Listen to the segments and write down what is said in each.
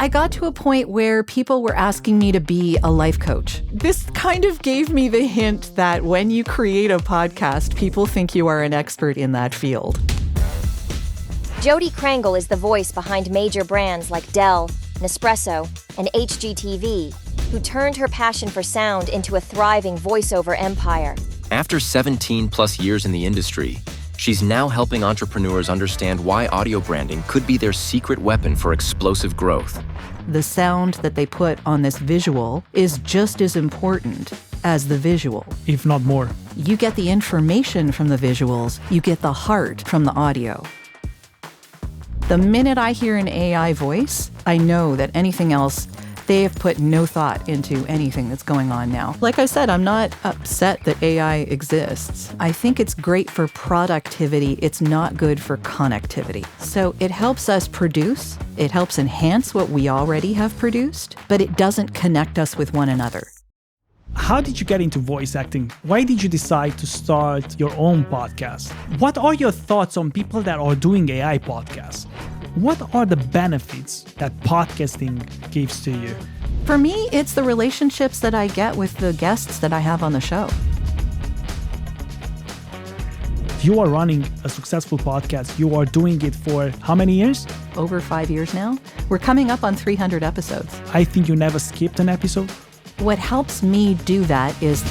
I got to a point where people were asking me to be a life coach. This kind of gave me the hint that when you create a podcast, people think you are an expert in that field. Jodi Krangle is the voice behind major brands like Dell, Nespresso, and HGTV, who turned her passion for sound into a thriving voiceover empire. After 17 plus years in the industry, she's now helping entrepreneurs understand why audio branding could be their secret weapon for explosive growth. The sound that they put on this visual is just as important as the visual, if not more. You get the information from the visuals, you get the heart from the audio. The minute I hear an AI voice, I know that anything else, they have put no thought into anything that's going on now. Like I said, I'm not upset that AI exists. I think it's great for productivity. It's not good for connectivity. So it helps us produce, it helps enhance what we already have produced, but it doesn't connect us with one another. How did you get into voice acting? Why did you decide to start your own podcast? What are your thoughts on people that are doing AI podcasts? What are the benefits that podcasting gives to you? For me, it's the relationships that I get with the guests that I have on the show. You are running a successful podcast. You are doing it for how many years? Over 5 years now. We're coming up on 300 episodes. I think you never skipped an episode. What helps me do that is...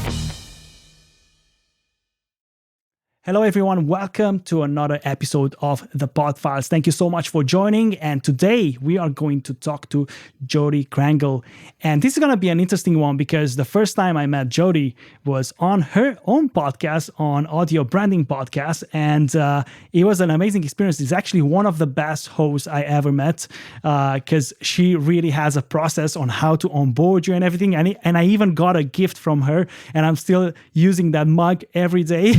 Hello, everyone. Welcome to another episode of The Pod Files. Thank you so much for joining. And today we are going to talk to Jodi Krangle. And this is going to be an interesting one because the first time I met Jodi was on her own podcast, on Audio Branding Podcast. And it was an amazing experience. It's actually one of the best hosts I ever met because she really has a process on how to onboard you and everything. And I even got a gift from her. And I'm still using that mug every day.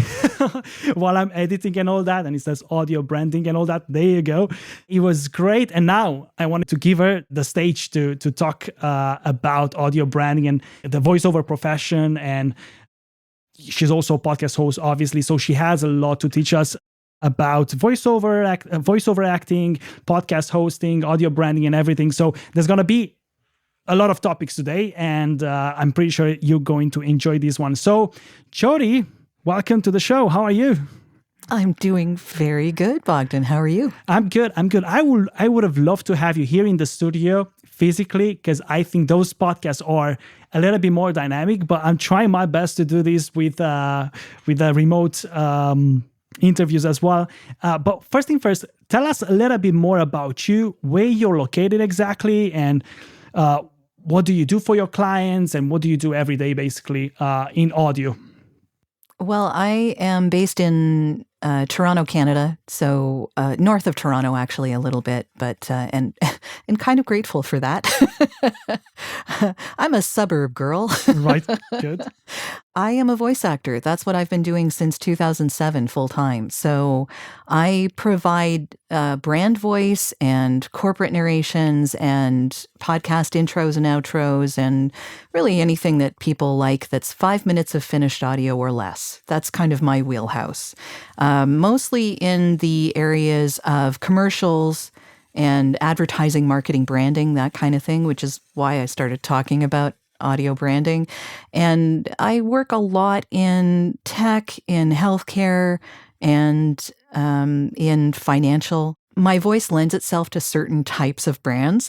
While I'm editing and all that, and it says audio branding and all that. There you go. It was great. And now I wanted to give her the stage to talk about audio branding and the voiceover profession. And she's also a podcast host, obviously. So she has a lot to teach us about voiceover acting, podcast hosting, audio branding, and everything. So there's going to be a lot of topics today, and I'm pretty sure you're going to enjoy this one. So, Jodi, welcome to the show. How are you? I'm doing very good, Bogdan. How are you? I'm good. I would have loved to have you here in the studio physically because I think those podcasts are a little bit more dynamic, but I'm trying my best to do this with the remote interviews as well. But first thing first, tell us a little bit more about you, where you're located exactly, and what do you do for your clients, and what do you do every day basically in audio? Well, I am based in Toronto, Canada, so north of Toronto, actually, a little bit, but and kind of grateful for that. I'm a suburb girl. Right, good. I am a voice actor. That's what I've been doing since 2007 full time. So I provide brand voice and corporate narrations and podcast intros and outros and really anything that people like that's 5 minutes of finished audio or less. That's kind of my wheelhouse. Mostly in the areas of commercials and advertising, marketing, branding, that kind of thing, which is why I started talking about audio branding. And I work a lot in tech, in healthcare, and in financial. My voice lends itself to certain types of brands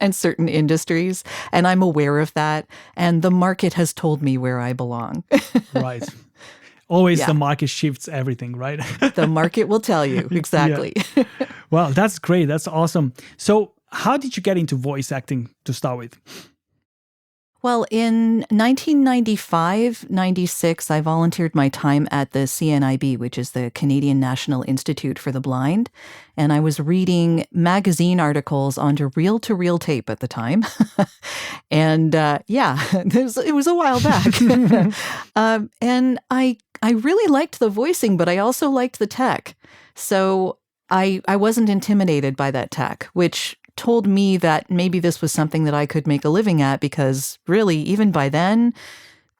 and certain industries, and I'm aware of that. And the market has told me where I belong. Right. Always the market shifts everything, right? The market will tell you. Exactly. Yeah. Well, that's great. That's awesome. So how did you get into voice acting to start with? Well, in 1995-96, I volunteered my time at the CNIB, which is the Canadian National Institute for the Blind, and I was reading magazine articles onto reel-to-reel tape at the time. And it was a while back. And I really liked the voicing, but I also liked the tech. So I wasn't intimidated by that tech, which told me that maybe this was something that I could make a living at, because really, even by then,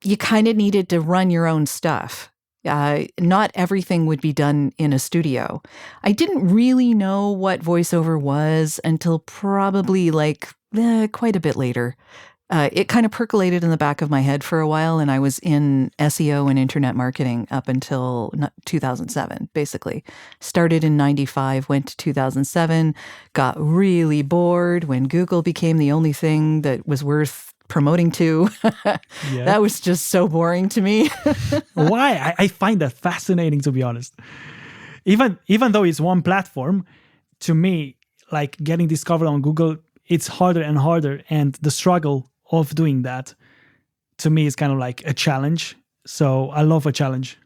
you kind of needed to run your own stuff. Not everything would be done in a studio. I didn't really know what voiceover was until probably like quite a bit later. It kind of percolated in the back of my head for a while, and I was in SEO and internet marketing up until 2007, basically. Started in 95, went to 2007, got really bored when Google became the only thing that was worth promoting to. Yeah. That was just so boring to me. Why? I find that fascinating, to be honest. Even though it's one platform, to me, like getting discovered on Google, it's harder and harder, and the struggle of doing that, to me, is kind of like a challenge. So I love a challenge.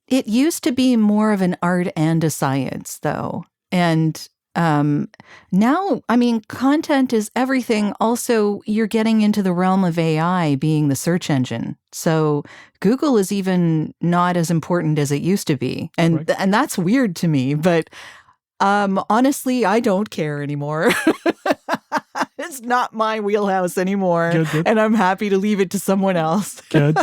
It used to be more of an art and a science, though. And now, I mean, content is everything. Also, you're getting into the realm of AI being the search engine. So Google is even not as important as it used to be. And Correct. and that's weird to me. But honestly, I don't care anymore. It's not my wheelhouse anymore. Good. And I'm happy to leave it to someone else. Good.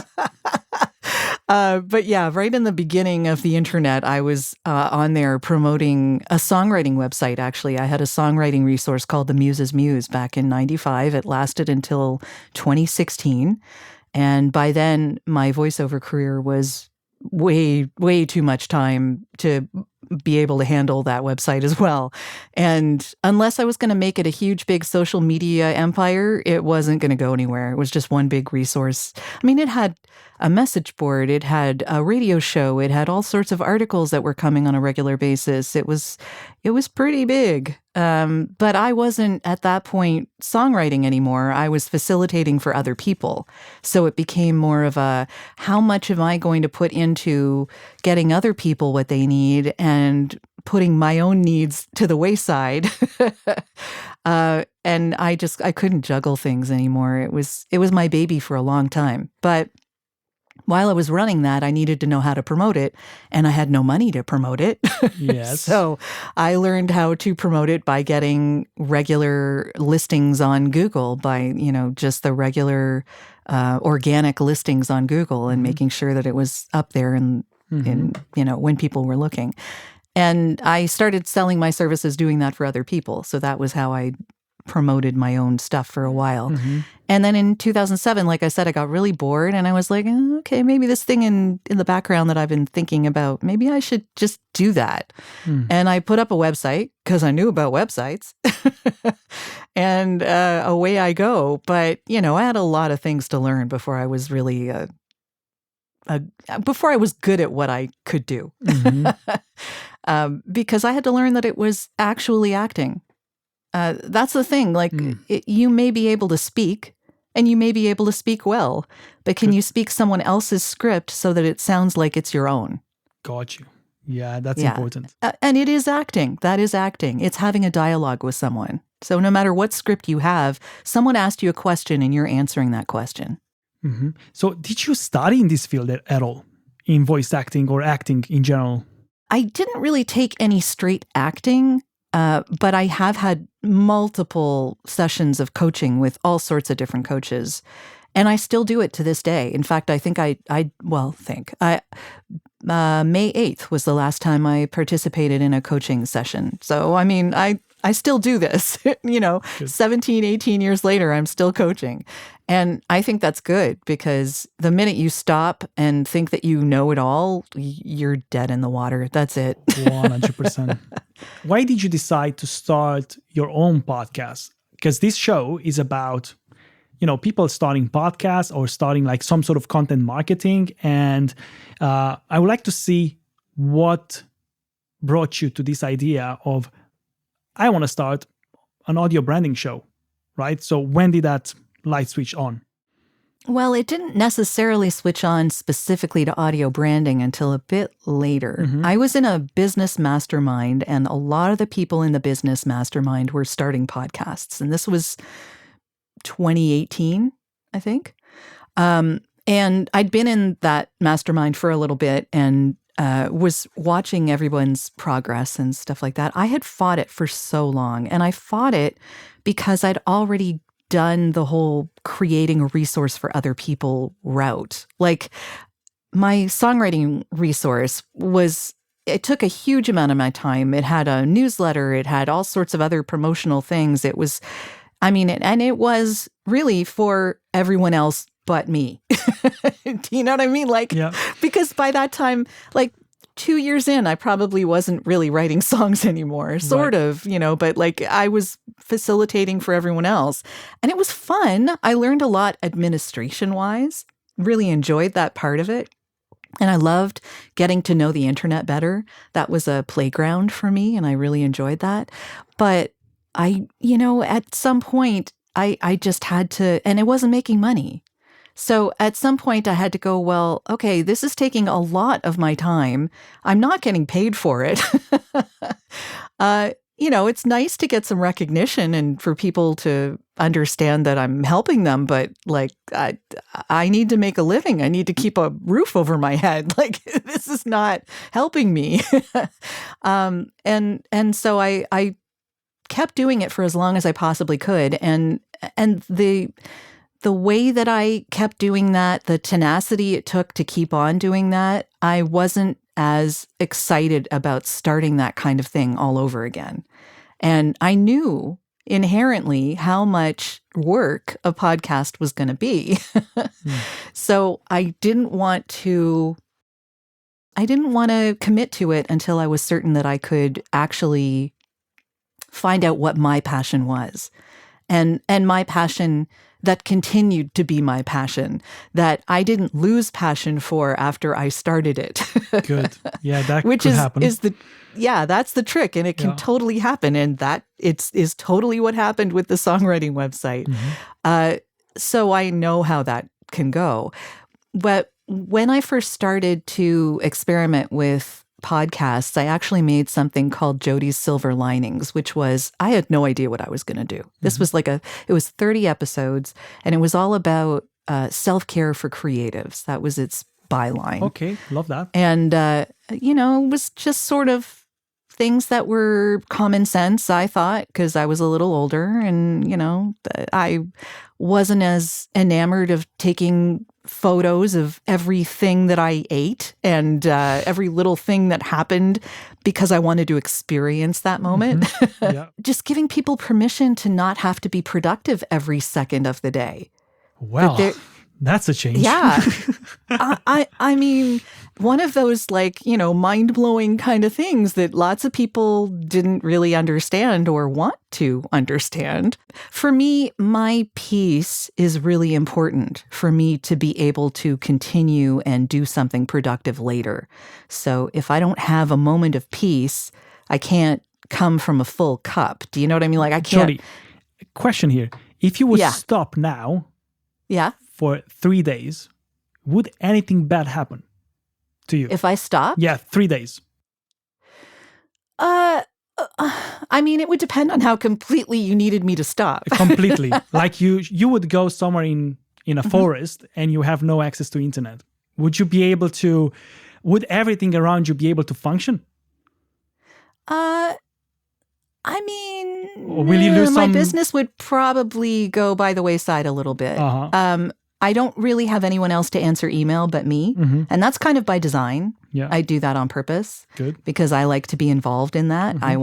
But yeah, right in the beginning of the internet, I was on there promoting a songwriting website, actually. I had a songwriting resource called The Muse's Muse back in 95. It lasted until 2016. And by then, my voiceover career was way, way too much time to be able to handle that website as well. And unless I was going to make it a huge, big social media empire, it wasn't going to go anywhere. It was just one big resource. I mean, it had a message board, it had a radio show, it had all sorts of articles that were coming on a regular basis. It was pretty big. But I wasn't at that point songwriting anymore. I was facilitating for other people. So it became more of a, how much am I going to put into getting other people what they need and putting my own needs to the wayside? And I couldn't juggle things anymore. It was my baby for a long time. But while I was running that, I needed to know how to promote it, and I had no money to promote it. Yes. So I learned how to promote it by getting regular listings on Google, by, just the regular organic listings on Google, and making sure that it was up there and when people were looking. And I started selling my services doing that for other people. So that was how I promoted my own stuff for a while. And then in 2007, like I said, I got really bored, and I was like, okay, maybe this thing in the background that I've been thinking about, maybe I should just do that. And I put up a website because I knew about websites. And away I go. But, I had a lot of things to learn before I was really before I was good at what I could do. Because I had to learn that it was actually acting. That's the thing. Like, you may be able to speak, and you may be able to speak well, but can you speak someone else's script so that it sounds like it's your own? Got you. Yeah, that's important. And it is acting. That is acting. It's having a dialogue with someone. So no matter what script you have, someone asked you a question and you're answering that question. So did you study in this field at all, in voice acting or acting in general? I didn't really take any straight acting. But I have had multiple sessions of coaching with all sorts of different coaches, and I still do it to this day. In fact, I think May 8th was the last time I participated in a coaching session. So, I mean, I still do this, 17, 18 years later, I'm still coaching. And I think that's good, because the minute you stop and think that you know it all, you're dead in the water. That's it. 100%. Why did you decide to start your own podcast? Because this show is about, people starting podcasts or starting like some sort of content marketing. And I would like to see what brought you to this idea of, I want to start an audio branding show, right? So when did that light switch on? Well, it didn't necessarily switch on specifically to audio branding until a bit later. I was in a business mastermind, and a lot of the people in the business mastermind were starting podcasts. And this was 2018, I think. And I'd been in that mastermind for a little bit and was watching everyone's progress and stuff like that. I had fought it for so long, and I fought it because I'd already done the whole creating a resource for other people route. Like, my songwriting resource it took a huge amount of my time. It had a newsletter. It had all sorts of other promotional things. I mean, and it was really for everyone else but me. Do you know what I mean? Like, Yeah. because by that time, like 2 years in, I probably wasn't really writing songs anymore, sort of, but like I was facilitating for everyone else. And it was fun. I learned a lot administration-wise, really enjoyed that part of it. And I loved getting to know the internet better. That was a playground for me, and I really enjoyed that. But at some point, I just had to, and it wasn't making money. So at some point I had to go, well, okay, this is taking a lot of my time. I'm not getting paid for it. It's nice to get some recognition and for people to understand that I'm helping them, but like, I need to make a living. I need to keep a roof over my head. Like, this is not helping me. And so I kept doing it for as long as I possibly could. And the way that I kept doing that, the tenacity it took to keep on doing that, I wasn't as excited about starting that kind of thing all over again. And I knew inherently how much work a podcast was going to be. So I didn't want to commit to it until I was certain that I could actually find out what my passion was. And my passion that continued to be my passion, that I didn't lose passion for after I started it. Good. Yeah, that Which could is, happen. That's the trick. And it can totally happen. And that is totally what happened with the songwriting website. So I know how that can go. But when I first started to experiment with podcasts, I actually made something called Jodi's Silver Linings, which was, I had no idea what I was going to do. This was it was 30 episodes, and it was all about self-care for creatives. That was its byline. Okay, love that. And, it was just sort of things that were common sense, I thought, because I was a little older and, I wasn't as enamored of taking photos of everything that I ate and every little thing that happened because I wanted to experience that moment. Yeah. Just giving people permission to not have to be productive every second of the day. Well, that's a change. Yeah. I mean, one of those mind-blowing kind of things that lots of people didn't really understand or want to understand. For me, my peace is really important for me to be able to continue and do something productive later. So if I don't have a moment of peace, I can't come from a full cup. Do you know what I mean? Like, I can't. Jodi, question here. If you would stop now for 3 days, would anything bad happen to you? If I stop? Yeah, 3 days. I mean, it would depend on how completely you needed me to stop. Completely. Like you would go somewhere in a forest and you have no access to internet. Would everything around you be able to function? I mean, or will you lose my business would probably go by the wayside a little bit. I don't really have anyone else to answer email but me. And that's kind of by design. Yeah. I do that on purpose. Good. Because I like to be involved in that. I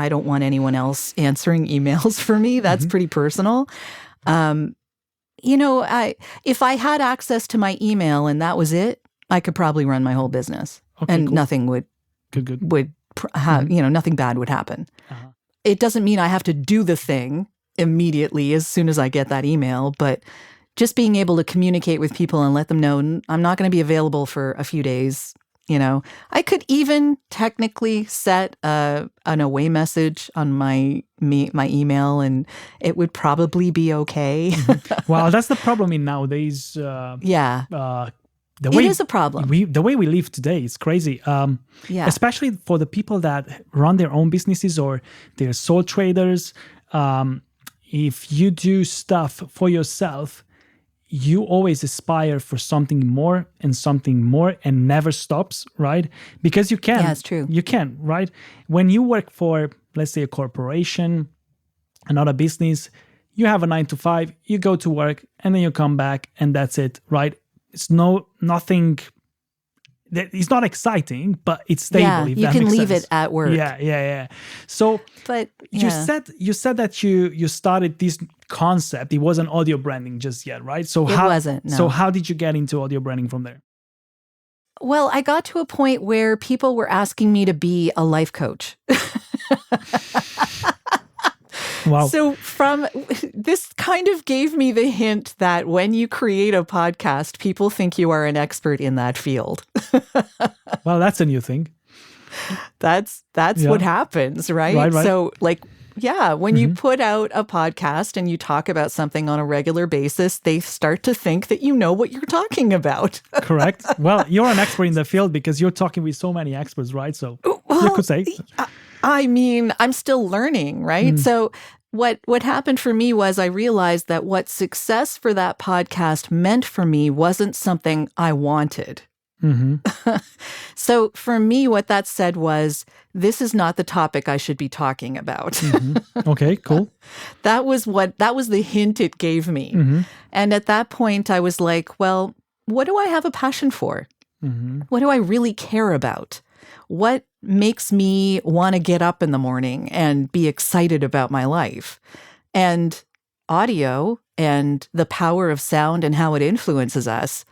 don't want anyone else answering emails for me. That's pretty personal. If I had access to my email and that was it, I could probably run my whole business. Okay, and cool. nothing would nothing bad would happen. It doesn't mean I have to do the thing immediately as soon as I get that email, but just being able to communicate with people and let them know I'm not going to be available for a few days. I could even technically set an away message on my email, and it would probably be okay. Well, that's the problem in nowadays. It is a problem. The way we live today is crazy. Especially for the people that run their own businesses or they're sole traders. If you do stuff for yourself, you always aspire for something more and never stops, right? Because you can. Yeah, it's true. You can, right? When you work for, let's say, a corporation, another business, you have a 9 to 5, you go to work and then you come back and that's it, right? It's nothing It's not exciting, but it's stable. Yeah, if you that can makes leave sense. it at work. Yeah. So But you yeah, said that you started this concept. It wasn't audio branding just yet, right? So it wasn't. No. So how did you get into audio branding from there? Well, I got to a point where people were asking me to be a life coach. Wow. So this kind of gave me the hint that when you create a podcast, people think you are an expert in that field. Well, that's a new thing. That's what happens, right? Right. So when you put out a podcast and you talk about something on a regular basis, they start to think that you know what you're talking about. Correct. Well, you're an expert in the field because you're talking with so many experts, right? So you could say. I mean, I'm still learning, right? So what happened for me was I realized that what success for that podcast meant for me wasn't something I wanted. So for me, what that said was, this is not the topic I should be talking about. Okay, cool. That was the hint it gave me. And at that point, I was like, well, what do I have a passion for? What do I really care about? What makes me want to get up in the morning and be excited about my life? And audio and the power of sound and how it influences us,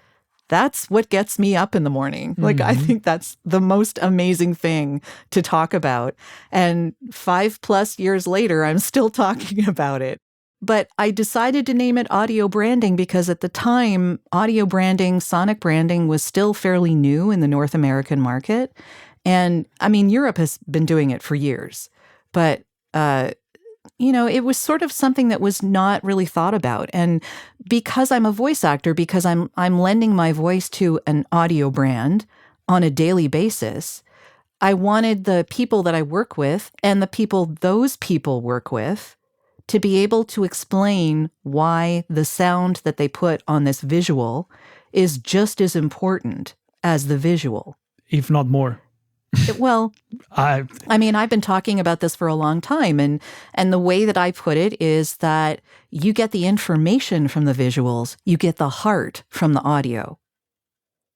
that's what gets me up in the morning. Like, I think that's the most amazing thing to talk about. And 5+ years later, I'm still talking about it. But I decided to name it audio branding because at the time, audio branding, sonic branding was still fairly new in the North American market. And I mean, Europe has been doing it for years. But it was sort of something that was not really thought about. And because I'm a voice actor, because I'm lending my voice to an audio brand on a daily basis, I wanted the people that I work with and the people those people work with to be able to explain why the sound that they put on this visual is just as important as the visual. If not more. Well, I mean, I've been talking about this for a long time, and the way that I put it is that you get the information from the visuals, you get the heart from the audio.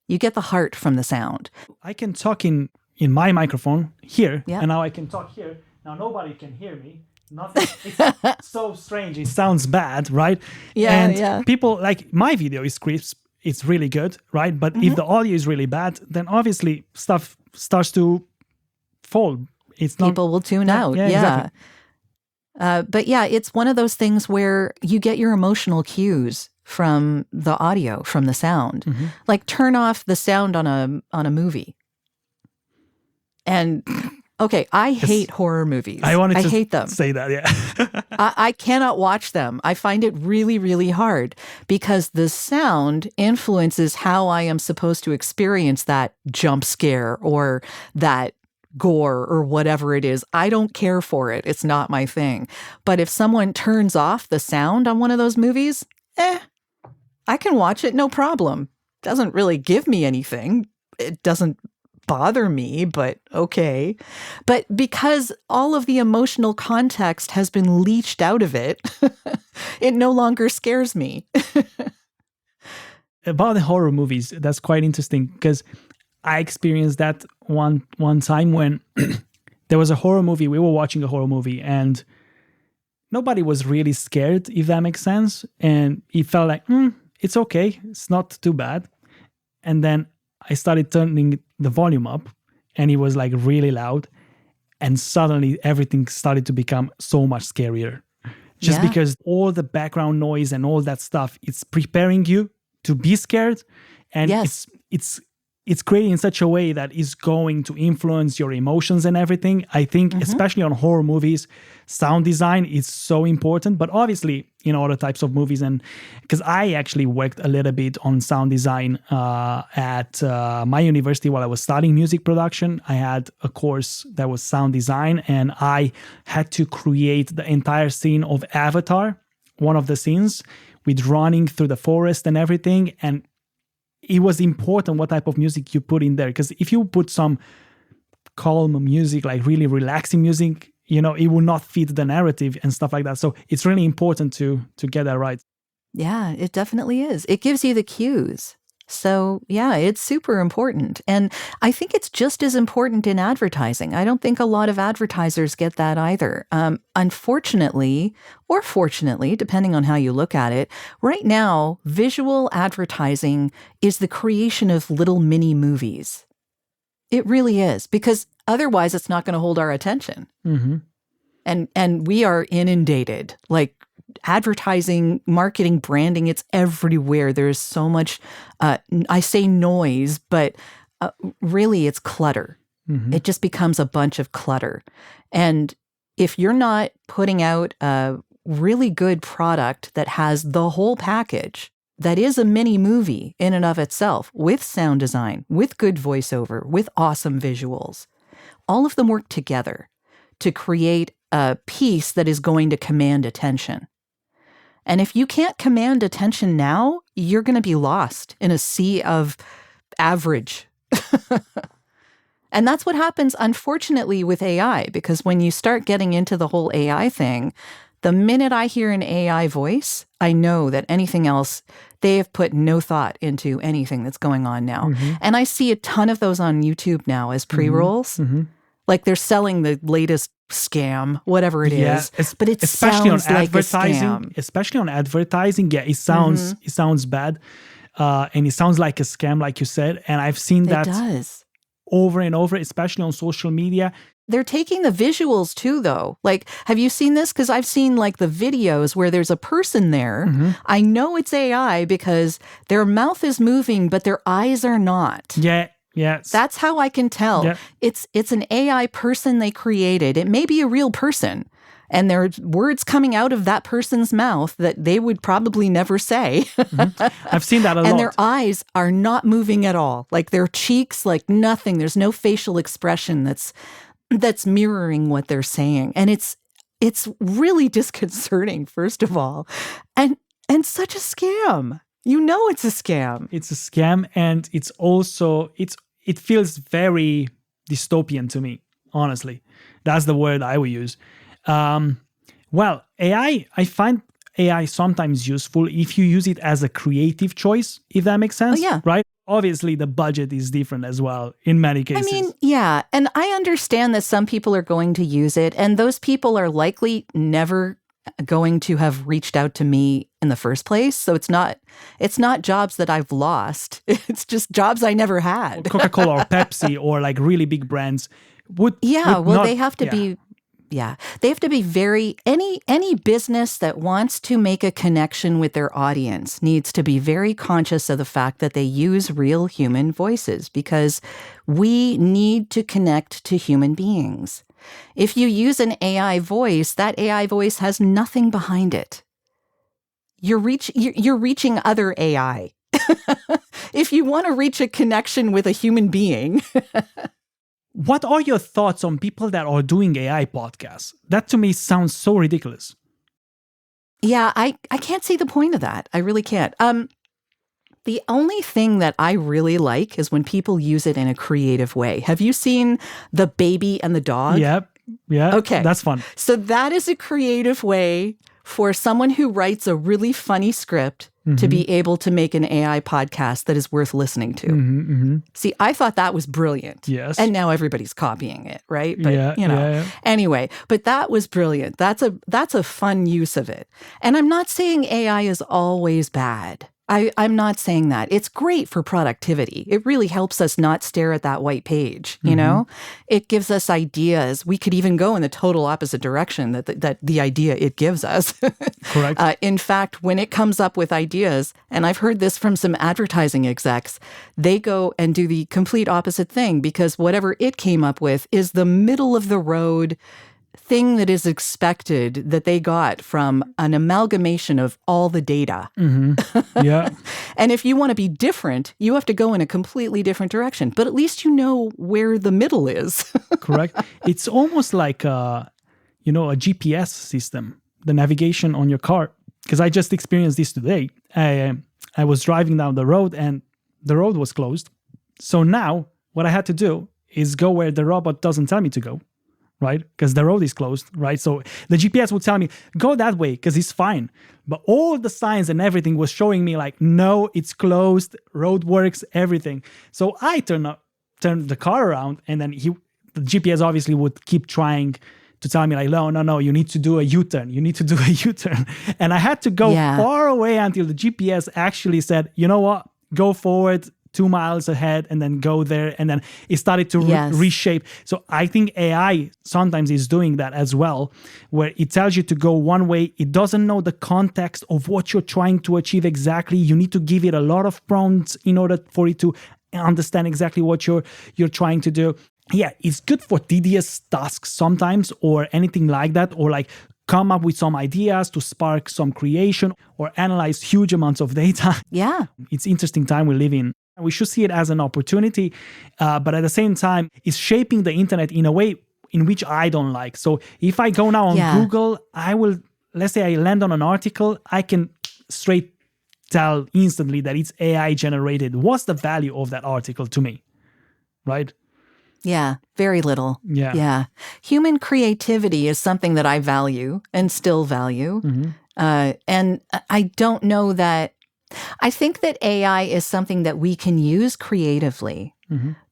You get the heart from the sound. I can talk in my microphone here, Yeah. and now I can talk here. Now nobody can hear me. Nothing. It's so strange. It sounds bad, right? Yeah, and yeah. people, like, my video is crisp. It's really good, right? But if the audio is really bad, then obviously stuff starts to fall. It's not, People will tune out. Yeah, exactly. But yeah, it's one of those things where you get your emotional cues from the audio, from the sound. Like, turn off the sound on a movie. And okay, I hate horror movies. I wanted to hate them. say that, yeah. I cannot watch them. I find it really, really hard because the sound influences how I am supposed to experience that jump scare or that gore or whatever it is. I don't care for it. It's not my thing. But if someone turns off the sound on one of those movies, I can watch it, no problem. Doesn't really give me anything. It doesn't bother me, but okay. But because all of the emotional context has been leached out of it, it no longer scares me. About the horror movies, that's quite interesting because I experienced that one time when there was a horror movie. We were watching a horror movie and nobody was really scared, if that makes sense. And it felt like, it's okay. It's not too bad. And then I started turning the volume up and it was like really loud. And suddenly everything started to become so much scarier. Just because all the background noise and all that stuff, it's preparing you to be scared. And it's created in such a way that is going to influence your emotions and everything. I think, especially on horror movies, sound design is so important. But obviously, in other types of movies, and because I actually worked a little bit on sound design at my university while I was studying music production. I had a course that was sound design, and I had to create the entire scene of Avatar, one of the scenes, with running through the forest and everything. And it was important what type of music you put in there, because if you put some calm music, like really relaxing music, it will not fit the narrative and stuff like that. So it's really important to get that right. Yeah, it definitely is. It gives you the cues. So, yeah, it's super important. And I think it's just as important in advertising. I don't think a lot of advertisers get that either. Unfortunately, or fortunately, depending on how you look at it, right now, visual advertising is the creation of little mini movies. It really is, because otherwise it's not going to hold our attention. Mm-hmm. And we are inundated, like advertising, marketing, branding, it's everywhere. There's so much, I say noise, but really it's clutter. Mm-hmm. It just becomes a bunch of clutter. And if you're not putting out a really good product that has the whole package, that is a mini movie in and of itself, with sound design, with good voiceover, with awesome visuals, all of them work together to create a piece that is going to command attention. And if you can't command attention now, you're going to be lost in a sea of average. And that's what happens, unfortunately, with AI, because when you start getting into the whole AI thing, the minute I hear an AI voice, I know that anything else, they have put no thought into anything that's going on now. Mm-hmm. And I see a ton of those on YouTube now as pre-rolls. Mm-hmm. Like they're selling the latest scam, whatever it is. But it especially sounds on like advertising, a scam. especially on advertising. Yeah, it sounds bad, and it sounds like a scam, like you said. And I've seen that It does. over and over, especially on social media. They're taking the visuals too, though. Like, have you seen this? Because I've seen like the videos where there's a person there. Mm-hmm. I know it's AI because their mouth is moving, but their eyes are not. Yeah. Yes. That's how I can tell. Yeah. It's an AI person they created. It may be a real person, and there are words coming out of that person's mouth that they would probably never say. Mm-hmm. I've seen that a lot. And their eyes are not moving at all. Like their cheeks, like nothing. There's no facial expression that's mirroring what they're saying. And it's really disconcerting, first of all. And such a scam. You know it's a scam. It's a scam, and it's also it feels very dystopian to me, honestly. That's the word I would use. Well, AI, I find AI sometimes useful if you use it as a creative choice, if that makes sense. Oh, yeah. Right? Obviously, the budget is different as well in many cases. I mean, yeah. And I understand that some people are going to use it, and those people are likely never going to have reached out to me in the first place. So it's not jobs that I've lost. It's just jobs I never had. Coca-Cola or Pepsi or like really big brands would they have to be. They have to be very, any business that wants to make a connection with their audience needs to be very conscious of the fact that they use real human voices, because we need to connect to human beings. If you use an AI voice, that AI voice has nothing behind it. You're reaching other AI. If you want to reach a connection with a human being. What are your thoughts on people that are doing AI podcasts? That to me sounds so ridiculous. Yeah, I can't see the point of that. I really can't. The only thing that I really like is when people use it in a creative way. Have you seen The Baby and the Dog? Yep. Yeah. Okay. That's fun. So that is a creative way for someone who writes a really funny script to be able to make an AI podcast that is worth listening to. Mm-hmm, mm-hmm. See, I thought that was brilliant. Yes. And now everybody's copying it, right? But, Yeah. Anyway, but that was brilliant. That's a fun use of it. And I'm not saying AI is always bad. I'm not saying that. It's great for productivity. It really helps us not stare at that white page, you know? It gives us ideas. We could even go in the total opposite direction that the idea it gives us. Correct. In fact, when it comes up with ideas, and I've heard this from some advertising execs, they go and do the complete opposite thing, because whatever it came up with is the middle of the road thing that is expected that they got from an amalgamation of all the data. Yeah. And if you want to be different, you have to go in a completely different direction. But at least you know where the middle is. Correct. It's almost like a GPS system, the navigation on your car. Because I just experienced this today. I was driving down the road and the road was closed. So now what I had to do is go where the robot doesn't tell me to go. right? Because the road is closed, right? So the GPS would tell me, go that way because it's fine. But all the signs and everything was showing me like, no, it's closed, road works, everything. So I turned the car around, and then the GPS obviously would keep trying to tell me like, no, you need to do a U-turn. You need to do a U-turn. And I had to go far away until the GPS actually said, you know what, go forward 2 miles ahead and then go there. And then it started to reshape. So I think AI sometimes is doing that as well, where it tells you to go one way. It doesn't know the context of what you're trying to achieve exactly. You need to give it a lot of prompts in order for it to understand exactly what you're trying to do. Yeah, it's good for tedious tasks sometimes, or anything like that, or like come up with some ideas to spark some creation or analyze huge amounts of data. Yeah. It's interesting time we live in. We should see it as an opportunity, but at the same time, it's shaping the internet in a way in which I don't like. So if I go now on Google, let's say I land on an article, I can straight tell instantly that it's AI generated. What's the value of that article to me, right? Yeah, very little. Yeah. Human creativity is something that I value and still value. And I don't know that, I think that AI is something that we can use creatively,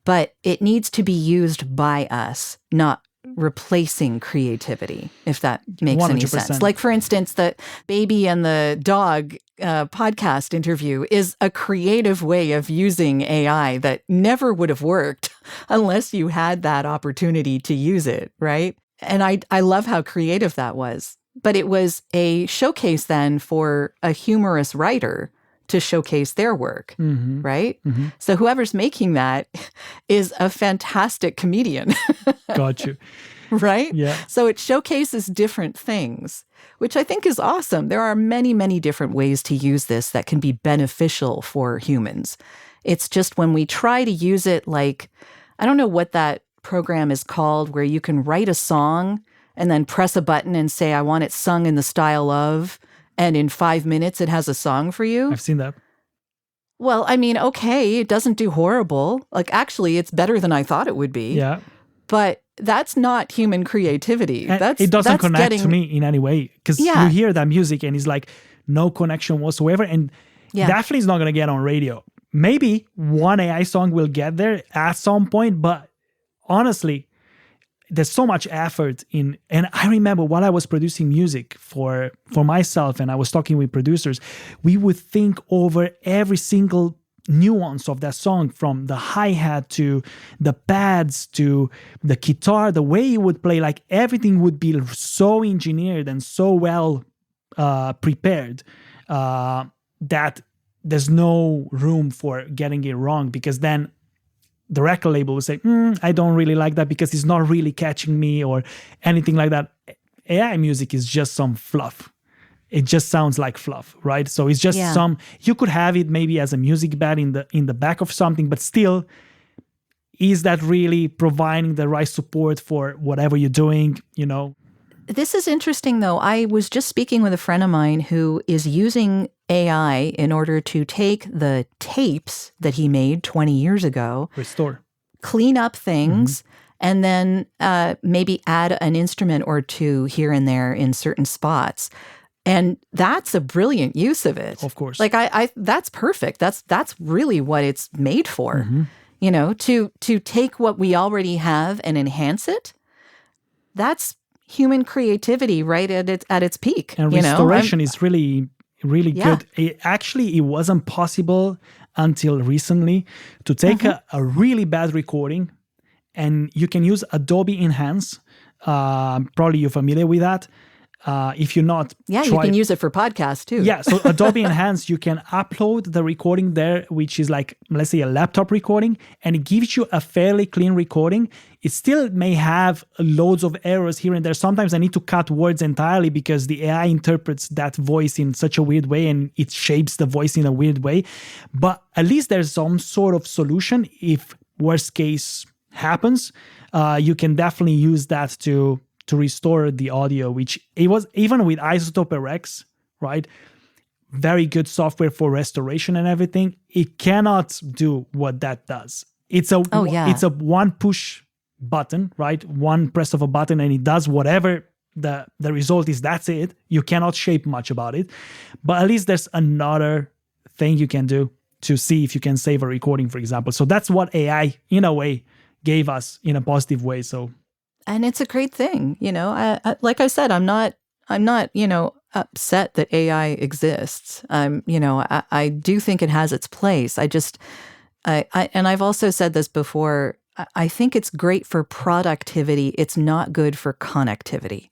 but it needs to be used by us, not replacing creativity, if that makes 100%. Any sense. Like, for instance, the baby and the dog podcast interview is a creative way of using AI that never would have worked unless you had that opportunity to use it, right? And I love how creative that was. But it was a showcase then for a humorous writer to showcase their work, right? So whoever's making that is a fantastic comedian. Got you. Right? Yeah. So it showcases different things, which I think is awesome. There are many, many different ways to use this that can be beneficial for humans. It's just when we try to use it like, I don't know what that program is called, where you can write a song and then press a button and say, I want it sung in the style of, and in 5 minutes it has a song for you. I've seen that. Well, I mean, okay, it doesn't do horrible. Like, actually, it's better than I thought it would be. Yeah. But that's not human creativity. It doesn't connect to me in any way, because you hear that music and it's like no connection whatsoever, and definitely it's not going to get on radio. Maybe one AI song will get there at some point, but honestly, there's so much effort in, and I remember while I was producing music for myself and I was talking with producers, we would think over every single nuance of that song, from the hi-hat to the pads to the guitar, the way you would play, like everything would be so engineered and so well prepared that there's no room for getting it wrong, because then the record label would say, I don't really like that because it's not really catching me or anything like that. AI music is just some fluff. It just sounds like fluff, right? So it's just you could have it maybe as a music bed in the back of something, but still, is that really providing the right support for whatever you're doing, you know? This is interesting, though. I was just speaking with a friend of mine who is using AI in order to take the tapes that he made 20 years ago, restore, clean up things, and then maybe add an instrument or two here and there in certain spots. And that's a brilliant use of it. Of course. Like I that's perfect. That's really what it's made for. You know, to take what we already have and enhance it. That's human creativity right at its peak. And restoration is really, really good. It wasn't possible until recently to take a really bad recording, and you can use Adobe Enhance. Probably you're familiar with that. If you're not, you can use it for podcasts too. Yeah, so Adobe Enhance, you can upload the recording there, which is like, let's say, a laptop recording, and it gives you a fairly clean recording. It still may have loads of errors here and there. Sometimes I need to cut words entirely because the AI interprets that voice in such a weird way and it shapes the voice in a weird way. But at least there's some sort of solution. If worst case happens, you can definitely use that to restore the audio, which it was even with Isotope RX, right? Very good software for restoration and everything. It cannot do what that does. It's a one push button, right? One press of a button and it does whatever the result is. That's it. You cannot shape much about it. But at least there's another thing you can do to see if you can save a recording, for example. So that's what AI, in a way, gave us in a positive way. So, and it's a great thing. Like I said, I'm not, upset that AI exists. I do think it has its place. And I've also said this before, I think it's great for productivity. It's not good for connectivity.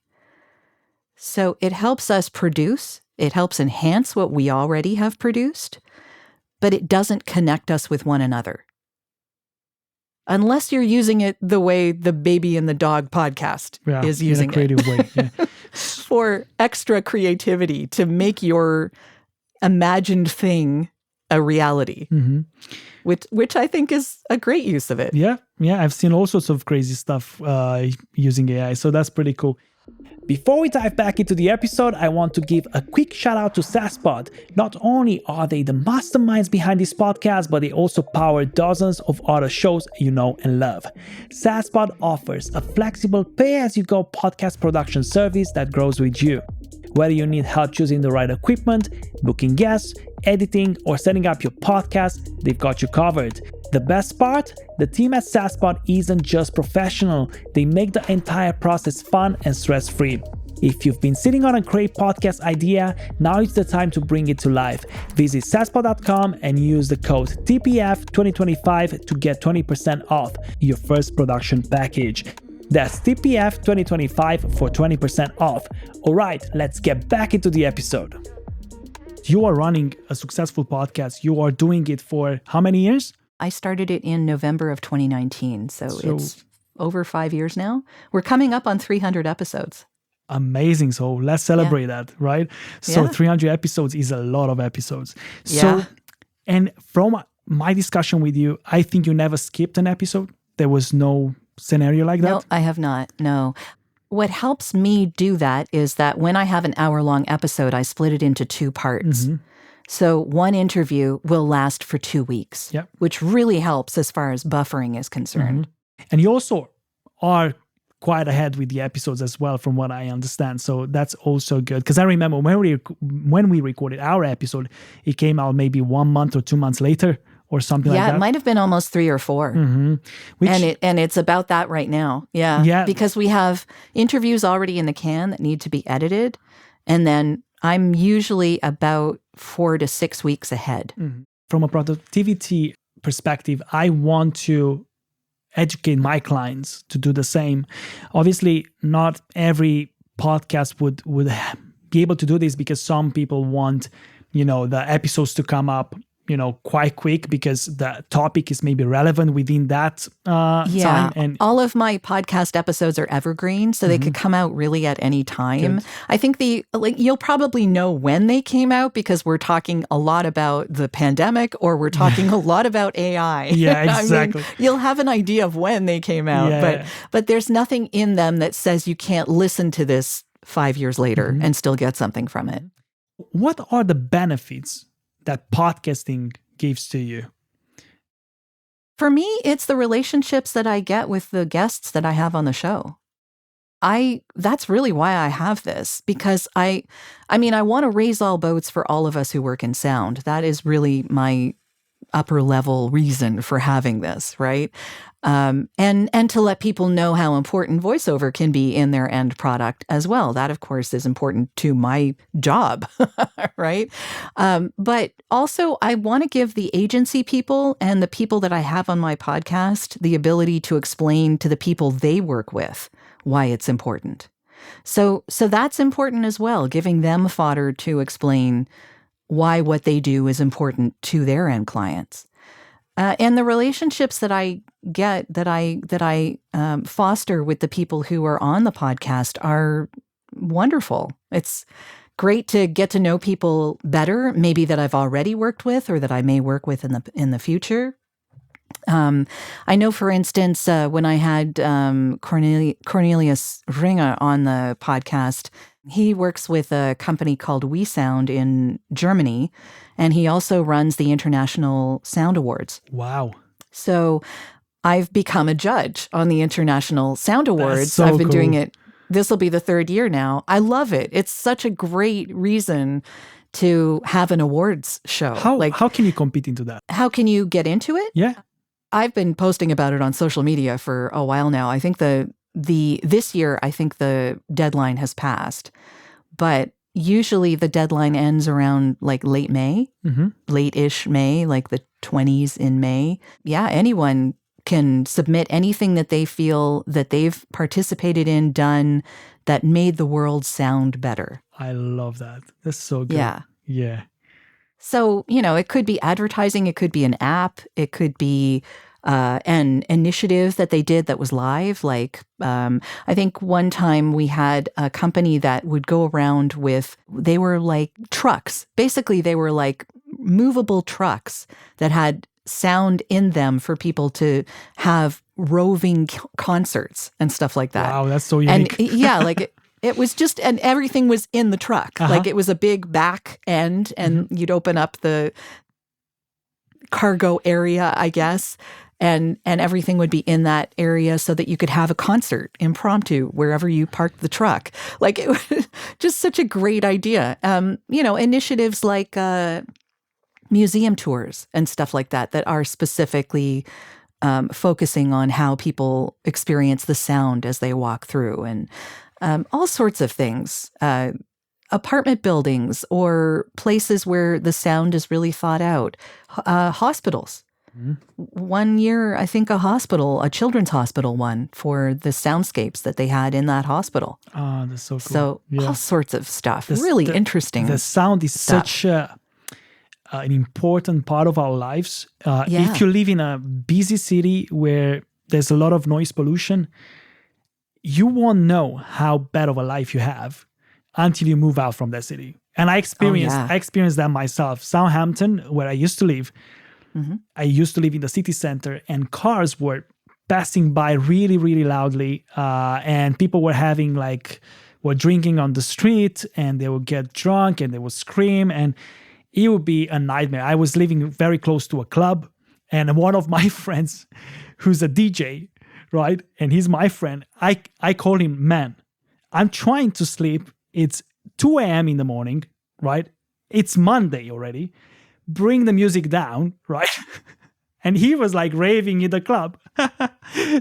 So it helps us produce. It helps enhance what we already have produced, but it doesn't connect us with one another. Unless you're using it the way the Baby and the Dog podcast is using it. In a creative way. Yeah. For extra creativity to make your imagined thing a reality, which I think is a great use of it. Yeah. I've seen all sorts of crazy stuff using AI, so that's pretty cool. Before we dive back into the episode, I want to give a quick shout out to SaaSpod. Not only are they the masterminds behind this podcast, but they also power dozens of other shows you know and love. SaaSpod offers a flexible pay-as-you-go podcast production service that grows with you. Whether you need help choosing the right equipment, booking guests, editing, or setting up your podcast, they've got you covered. The best part? The team at SaaSpod isn't just professional, they make the entire process fun and stress-free. If you've been sitting on a great podcast idea, now it's the time to bring it to life. Visit SaaSpod.com and use the code TPF2025 to get 20% off your first production package. That's TPF2025 for 20% off. Alright, let's get back into the episode. You are running a successful podcast. You are doing it for how many years? I started it in November of 2019, so it's over 5 years now. We're coming up on 300 episodes. Amazing. So let's celebrate that, right? So 300 episodes is a lot of episodes. So, and from my discussion with you, I think you never skipped an episode. There was no scenario like that? No, I have not. No. What helps me do that is that when I have an hour-long episode, I split it into 2 parts. So one interview will last for 2 weeks, which really helps as far as buffering is concerned. And you also are quite ahead with the episodes as well, from what I understand. So that's also good. Because I remember when we recorded our episode, it came out maybe 1 month or 2 months later or something like that. Yeah, it might have been almost 3 or 4. And it's about that right now. Yeah. Because we have interviews already in the can that need to be edited. And then I'm usually about 4 to 6 weeks ahead. From a productivity perspective, I want to educate my clients to do the same. Obviously, not every podcast would be able to do this, because some people want, the episodes to come up, quite quick, because the topic is maybe relevant within that time. And all of my podcast episodes are evergreen, so they could come out really at any time. Good. I think you'll probably know when they came out, because we're talking a lot about the pandemic, or we're talking a lot about AI. Yeah, exactly. You'll have an idea of when they came out, but there's nothing in them that says you can't listen to this 5 years later and still get something from it. What are the benefits that podcasting gives to you? For me, it's the relationships that I get with the guests that I have on the show. That's really why I have this, because I want to raise all boats for all of us who work in sound. That is really my upper level reason for having this, right? And to let people know how important voiceover can be in their end product as well. That, of course, is important to my job, right? But also, I want to give the agency people and the people that I have on my podcast the ability to explain to the people they work with why it's important. So that's important as well, giving them fodder to explain why what they do is important to their end clients. And the relationships that I get, that I foster with the people who are on the podcast are wonderful. It's great to get to know people better, maybe that I've already worked with or that I may work with in the future. I know, for instance, when I had Cornelius Ringer on the podcast, he works with a company called We Sound in Germany, and he also runs the International Sound Awards. Wow. So I've become a judge on the International Sound Awards. so I've been doing cool. it. This will be the 3rd year now. I love it. It's such a great reason to have an awards show. How can you compete into that? How can you get into it? Yeah. I've been posting about it on social media for a while now. I think this year, I think the deadline has passed, but usually the deadline ends around like late May, late-ish May, like the 20s in May. Yeah, anyone can submit anything that they feel that they've participated in, done, that made the world sound better. I love that. That's so good. Yeah. Yeah. So, it could be advertising, it could be an app, it could be an initiative that they did that was live. Like, I think one time we had a company that would go around they were like trucks. Basically, they were like movable trucks that had sound in them for people to have roving concerts and stuff like that. Wow, that's so unique. And yeah, like it was just, and everything was in the truck. Like it was a big back end, and you'd open up the cargo area, I guess, and everything would be in that area so that you could have a concert impromptu wherever you parked the truck. Like it was just such a great idea. Initiatives like museum tours and stuff like that are specifically focusing on how people experience the sound as they walk through, and all sorts of things. Apartment buildings or places where the sound is really thought out. Hospitals. 1 year, I think a children's hospital won for the soundscapes that they had in that hospital. Oh, that's so cool. So Yeah. all sorts of stuff. Really interesting. The sound is stuff. such an important part of our lives. Yeah. If you live in a busy city where there's a lot of noise pollution, you won't know how bad of a life you have until you move out from that city. And I experienced that myself. Southampton, where I used to live, I used to live in the city center, and cars were passing by really, really loudly, and people were drinking on the street, and they would get drunk and they would scream, and it would be a nightmare. I was living very close to a club, and one of my friends, who's a DJ, right, and he's my friend, I call him, man, I'm trying to sleep. It's 2 a.m. in the morning, right? It's Monday already. Bring the music down, right? And he was like raving in the club.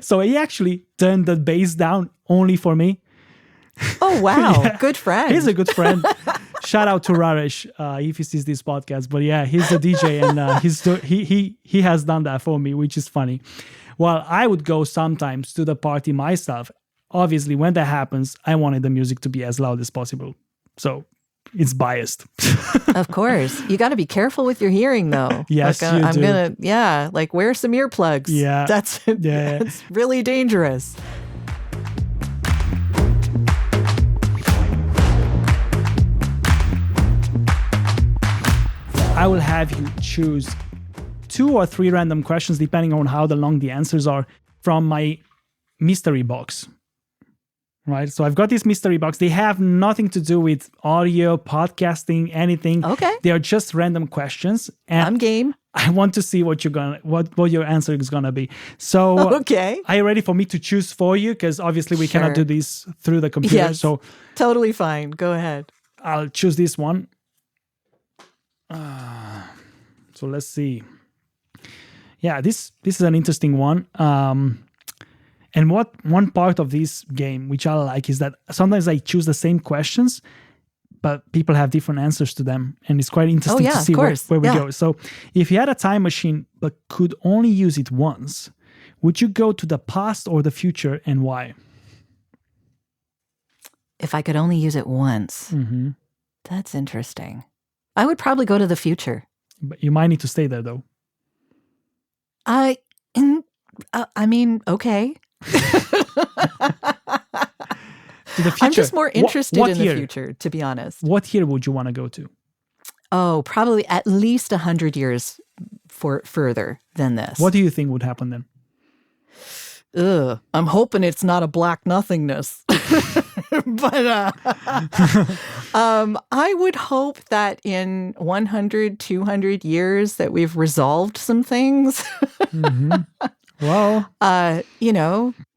So he actually turned the bass down only for me. Oh, wow. Yeah. Good friend. He's a good friend. Shout out to Raresh if he sees this podcast. But yeah, he's a DJ, and he has done that for me, which is funny. Well, I would go sometimes to the party myself. Obviously, when that happens, I wanted the music to be as loud as possible. So it's biased. Of course. You got to be careful with your hearing, though. Yes, like, you do. Like wear some earplugs. Yeah. That's really dangerous. I will have you choose 2 or 3 random questions, depending on how long the answers are, from my mystery box. Right? So I've got this mystery box. They have nothing to do with audio, podcasting, anything. Okay. They are just random questions. And I'm game. I want to see what your answer is gonna be. So Okay. are you ready for me to choose for you? Because obviously we cannot do this through the computer. Yes. So Totally fine. Go ahead. I'll choose this one. So let's see. Yeah, this is an interesting one. And one part of this game, which I like, is that sometimes I choose the same questions, but people have different answers to them. And it's quite interesting to see where we go. So if you had a time machine, but could only use it once, would you go to the past or the future, and why? If I could only use it once. That's interesting. I would probably go to the future. But you might need to stay there, though. I mean, okay. To the future. I'm just more interested What in year? the future, to be honest. What year would you want to go to? Oh, probably at least 100 years further than this. What do you think would happen then? I'm hoping it's not a black nothingness. But I would hope that in 100, 200 years that we've resolved some things. Well,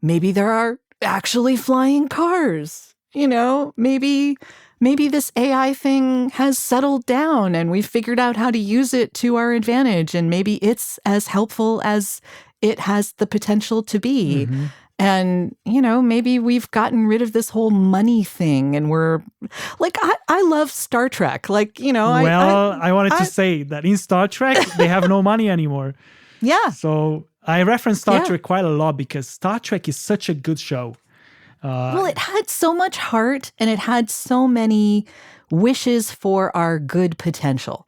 Maybe there are actually flying cars. Maybe this AI thing has settled down and we've figured out how to use it to our advantage, and maybe it's as helpful as it has the potential to be. mm-hmm. And, maybe we've gotten rid of this whole money thing and we're like, I love Star Trek. Like, I wanted to say that in Star Trek, they have no money anymore. Yeah. So I reference Star Trek quite a lot because Star Trek is such a good show. Well, it had so much heart and it had so many wishes for our good potential,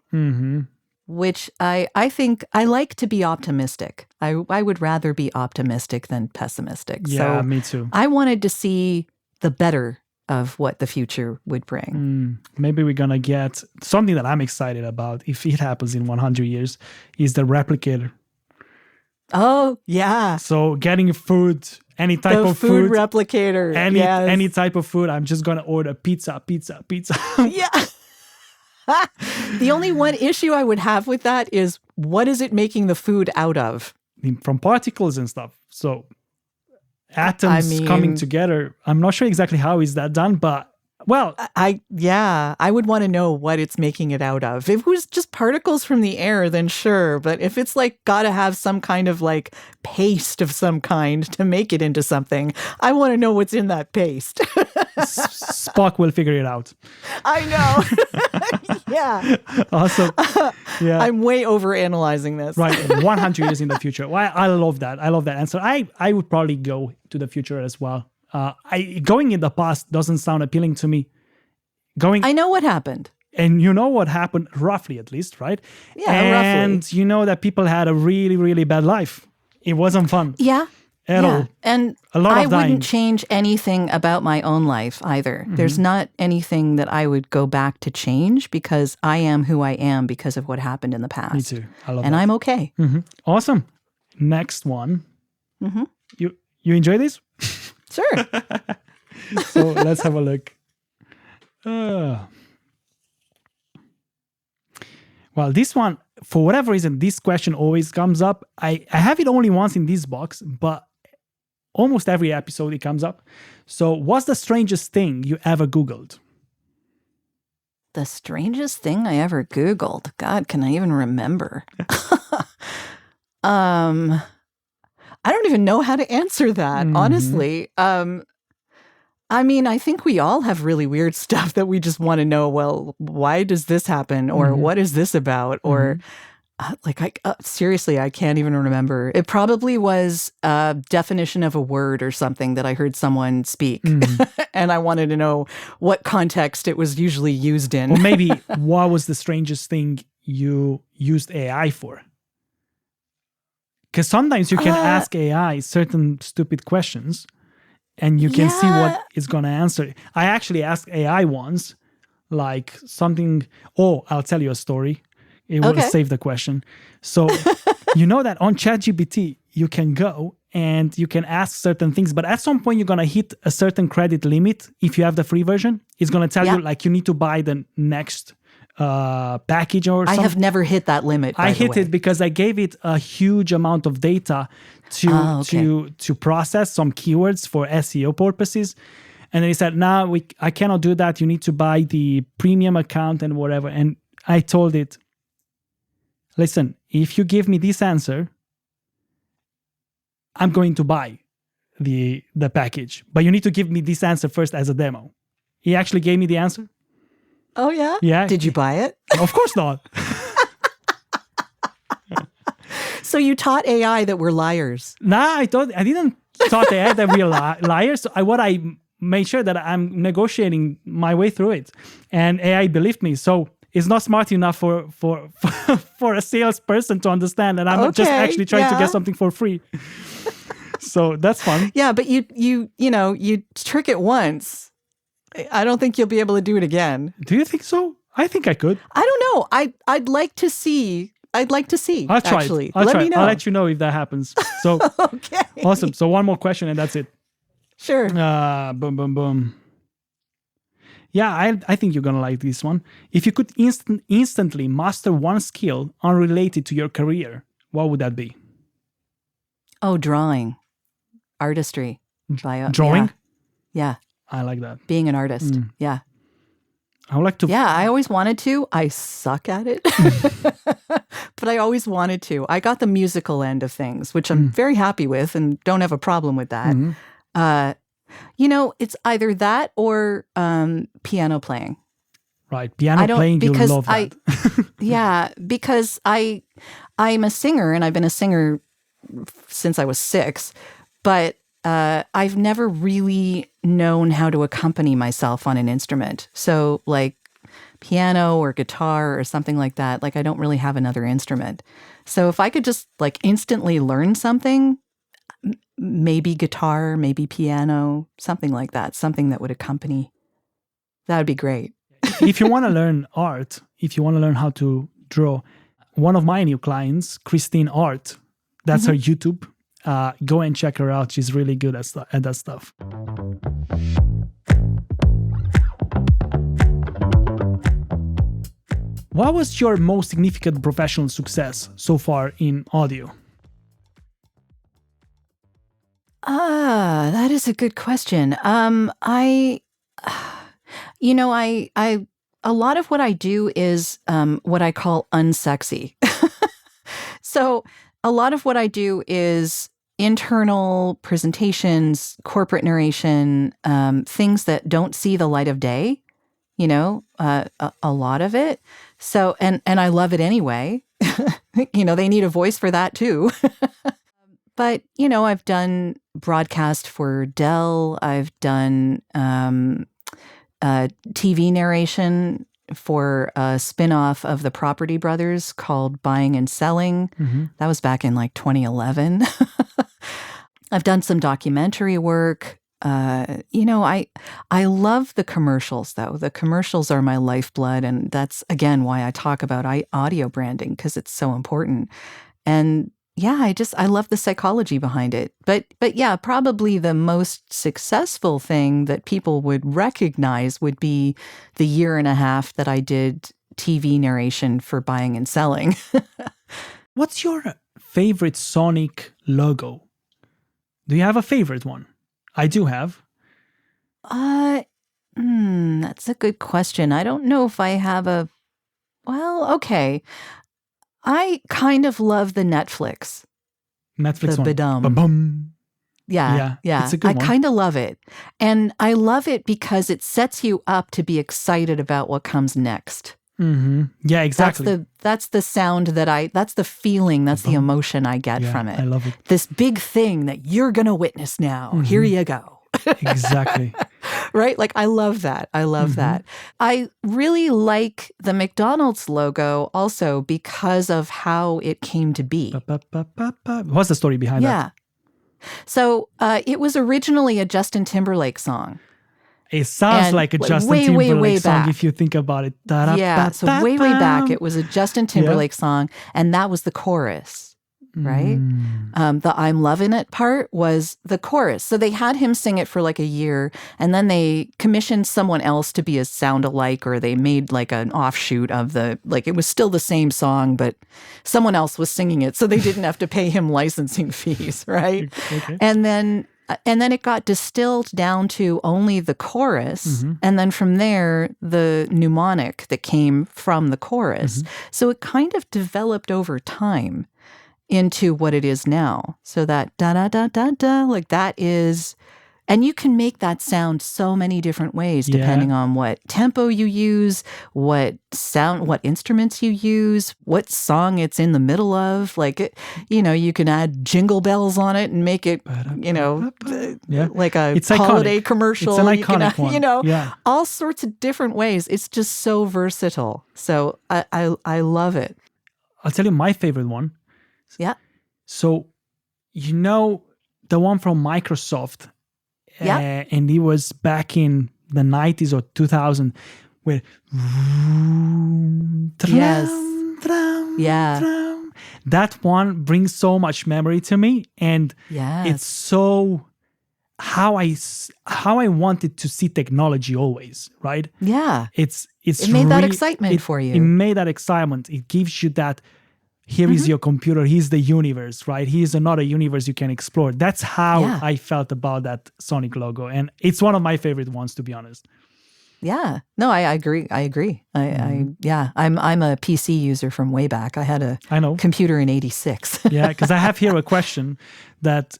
which I think I like to be optimistic. I would rather be optimistic than pessimistic. Yeah, so me too. I wanted to see the better of what the future would bring. Maybe we're going to get something that I'm excited about if it happens in 100 years is the replicator. Oh, yeah. So getting food, any type of food replicator. Any type of food. I'm just going to order pizza. Yeah. The only one issue I would have with that is what is it making the food out of? From particles and stuff. So atoms coming together. I'm not sure exactly how is that done, but well, I would want to know what it's making it out of. If it was just particles from the air, then sure. But if it's like got to have some kind of like paste of some kind to make it into something, I want to know what's in that paste. Spock will figure it out. I know. Yeah. Awesome. Yeah. I'm way over analyzing this. Right. 100 years in the future. Well, I love that. I love that answer. I would probably go to the future as well. Going in the past doesn't sound appealing to me. I know what happened. And you know what happened, roughly at least, right? Yeah, and roughly. You know that people had a really, really bad life. It wasn't fun. Yeah. At all. And a lot I of dying. wouldn't change anything about my own life either. There's not anything that I would go back to change because I am who I am because of what happened in the past. Me too. I love and that. I'm okay. Awesome. Next one. You enjoy this? Sure. So let's have a look. Well, this one, for whatever reason, this question always comes up. I have it only once in this box, but almost every episode it comes up. So what's the strangest thing you ever Googled? The strangest thing I ever Googled. God, can I even remember? I don't even know how to answer that, honestly. I mean, I think we all have really weird stuff that we just want to know, well, why does this happen? Or what is this about? Or seriously, I can't even remember. It probably was a definition of a word or something that I heard someone speak. And I wanted to know what context it was usually used in. Or maybe what was the strangest thing you used AI for? Because sometimes you can ask AI certain stupid questions and you can see what it's going to answer. I actually asked AI once, like something, I'll tell you a story. It will save the question. So, you know that on ChatGPT, you can go and you can ask certain things, but at some point you're going to hit a certain credit limit. If you have the free version, it's going to tell you like you need to buy the next package or something. I have never hit that limit. I hit it because I gave it a huge amount of data to process some keywords for SEO purposes. And then he said, no, I cannot do that. You need to buy the premium account and whatever. And I told it, listen, if you give me this answer, I'm going to buy the package. But you need to give me this answer first as a demo. He actually gave me the answer. Oh, yeah? Yeah. Did you buy it? Of course not. So you taught AI that we're liars. Nah, I didn't taught AI that we're liars. I made sure that I'm negotiating my way through it. And AI believed me. So it's not smart enough for a salesperson to understand that I'm just actually trying to get something for free. So that's fun. Yeah, but you trick it once. I don't think you'll be able to do it again. Do you think so? I think I could. I don't know. I'd like to see. I'll try actually. It. Let me know. I'll let you know if that happens. So okay. Awesome. So one more question and that's it. Sure. Boom, boom, boom. Yeah, I think you're going to like this one. If you could instantly master one skill unrelated to your career, what would that be? Oh, drawing, artistry. Drawing? Yeah. I like that. Being an artist. Yeah. I would like to. Yeah, I always wanted to. I suck at it. But I always wanted to. I got the musical end of things, which I'm very happy with and don't have a problem with that. It's either that or piano playing. Right. Piano playing, you love that. Yeah, because I'm a singer and I've been a singer since I was 6, but I've never really known how to accompany myself on an instrument. So like piano or guitar or something like that, like I don't really have another instrument. So if I could just like instantly learn something, maybe guitar, maybe piano, something like that, something that would accompany, that would be great. If you want to learn art, if you want to learn how to draw, one of my new clients, Christine Art, that's her YouTube. Go and check her out. She's really good at that stuff. What was your most significant professional success so far in audio? That is a good question. I a lot of what I do is what I call unsexy. So a lot of what I do is internal presentations, corporate narration, things that don't see the light of day, a lot of it. So, and I love it anyway. They need a voice for that too. But, I've done broadcast for Dell. I've done TV narration for a spin-off of the Property Brothers called Buying and Selling. That was back in like 2011. I've done some documentary work. I love the commercials, though. The commercials are my lifeblood, and that's, again, why I talk about audio branding, because it's so important. And yeah, I love the psychology behind it. But yeah, probably the most successful thing that people would recognize would be the 1.5 years that I did TV narration for Buying and Selling. What's your favorite Sonic logo? Do you have a favorite one? I do have. That's a good question. I don't know if I have okay. I kind of love the Netflix one. Badum. Ba-bum. Yeah. It's a good one. I kind of love it. And I love it because it sets you up to be excited about what comes next. Yeah, exactly. That's the sound that's the feeling, that's the emotion I get from it. I love it. This big thing that you're going to witness now. Here you go. Exactly. Right? Like, I love that. I love that. I really like the McDonald's logo also because of how it came to be. What's the story behind that? Yeah. So it was originally a Justin Timberlake song. It sounds like a Justin Timberlake song if you think about it. Yeah, so way back, it was a Justin Timberlake song, and that was the chorus. Right? The I'm loving it part was the chorus. So they had him sing it for like 1 year, and then they commissioned someone else to be a sound-alike, or they made like an offshoot of it was still the same song, but someone else was singing it, so they didn't have to pay him licensing fees, right? Okay. And then it got distilled down to only the chorus, and then from there, the mnemonic that came from the chorus. So it kind of developed over time into what it is now. So that da-da-da-da-da, like that is, and you can make that sound so many different ways depending on what tempo you use, what instruments you use, what song it's in the middle of. Like, you can add jingle bells on it and make it, like a holiday iconic. commercial. It's an iconic one. All sorts of different ways. It's just so versatile. So I love it. I'll tell you my favorite one. Yeah. So, the one from Microsoft, and it was back in the 90s or 2000, where that one brings so much memory to me, and it's so how I wanted to see technology always, right? Yeah. It made that excitement for you. It made that excitement. It gives you that here is your computer, here's the universe, right? Here's another universe you can explore. That's how I felt about that Sonic logo. And it's one of my favorite ones, to be honest. Yeah, no, I agree. I'm a PC user from way back. I had a computer in '86. Yeah, because I have here a question that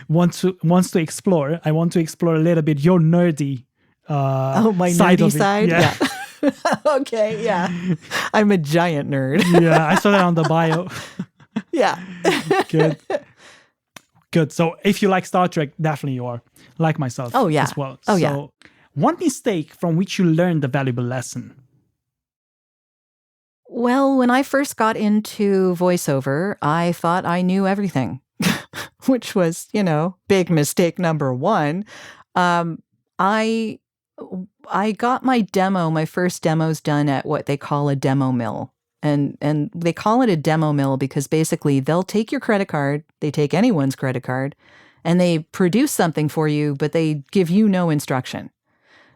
wants to explore. I want to explore a little bit your nerdy my side nerdy of it. side. Yeah. Okay, yeah. I'm a giant nerd. Yeah, I saw that on the bio. Yeah. Good. So if you like Star Trek, definitely you are. Like myself as well. One mistake from which you learned a valuable lesson? Well, when I first got into voiceover, I thought I knew everything, which was, big mistake number one. I got my first demos done at what they call a demo mill. And they call it a demo mill because basically they'll take your credit card, they take anyone's credit card, and they produce something for you, but they give you no instruction.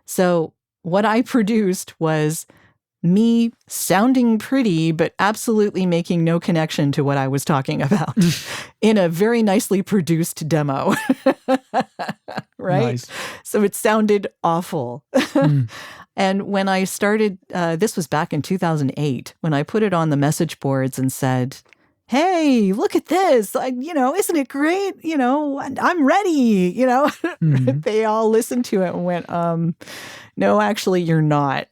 So what I produced was me sounding pretty, but absolutely making no connection to what I was talking about in a very nicely produced demo. Right? Nice. So it sounded awful. And when I started, this was back in 2008, when I put it on the message boards and said, hey, look at this, isn't it great? I'm ready, Mm-hmm. They all listened to it and went, no, actually, you're not.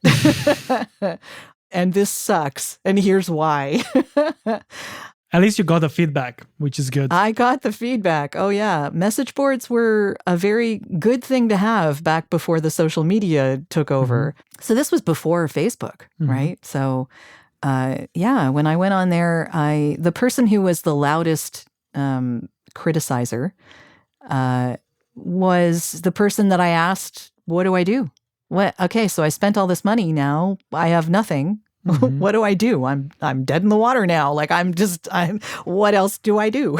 And this sucks. And here's why. At least you got the feedback, which is good. I got the feedback. Oh, yeah. Message boards were a very good thing to have back before the social media took over. Mm-hmm. So this was before Facebook, right? So when I went on there, the person who was the loudest criticizer was the person that I asked, what do I do? Okay, so I spent all this money now. I have nothing. Mm-hmm. What do I do? I'm dead in the water now. Like what else do I do?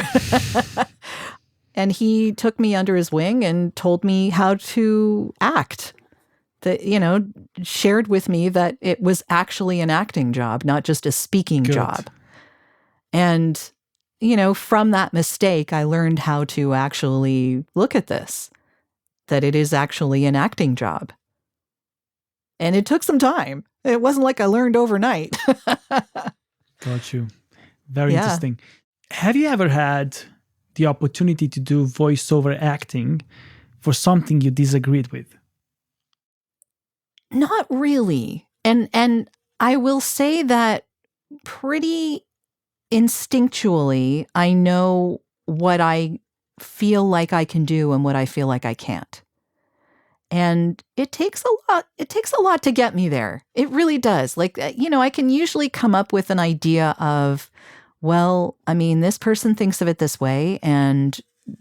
And he took me under his wing and told me how to act. Shared with me that it was actually an acting job, not just a speaking job. And, from that mistake, I learned how to actually look at this, that it is actually an acting job. And it took some time. It wasn't like I learned overnight. Got you. Very interesting. Have you ever had the opportunity to do voiceover acting for something you disagreed with? Not really. And I will say that pretty instinctually, I know what I feel like I can do and what I feel like I can't. And it takes a lot. It takes a lot to get me there. It really does. Like, I can usually come up with an idea of, well, this person thinks of it this way, and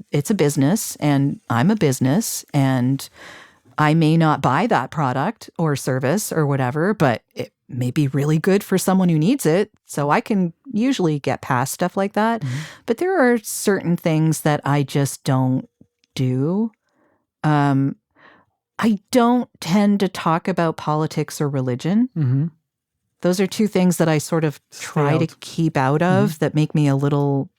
it's a business, and I'm a business, and I may not buy that product or service or whatever, but it may be really good for someone who needs it. So I can usually get past stuff like that. Mm-hmm. But there are certain things that I just don't do. I don't tend to talk about politics or religion. Mm-hmm. Those are two things that I sort of try to keep out of that make me a little...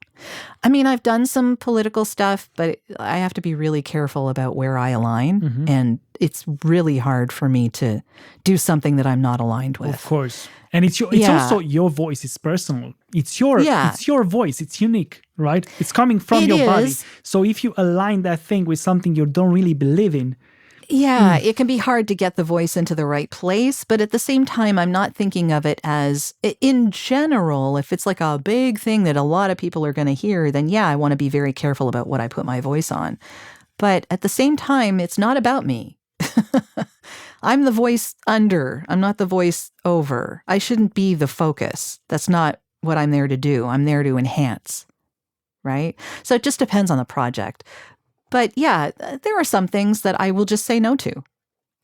I've done some political stuff, but I have to be really careful about where I align. Mm-hmm. And it's really hard for me to do something that I'm not aligned with. Of course. And it's also your voice is personal. It's your voice. It's unique, right? It's coming from your body. So if you align that thing with something you don't really believe in, it can be hard to get the voice into the right place, but at the same time, I'm not thinking of it as, in general, if it's like a big thing that a lot of people are going to hear, then I want to be very careful about what I put my voice on. But at the same time, it's not about me. I'm the voice under. I'm not the voice over. I shouldn't be the focus. That's not what I'm there to do. I'm there to enhance, right? So it just depends on the project. But there are some things that I will just say no to.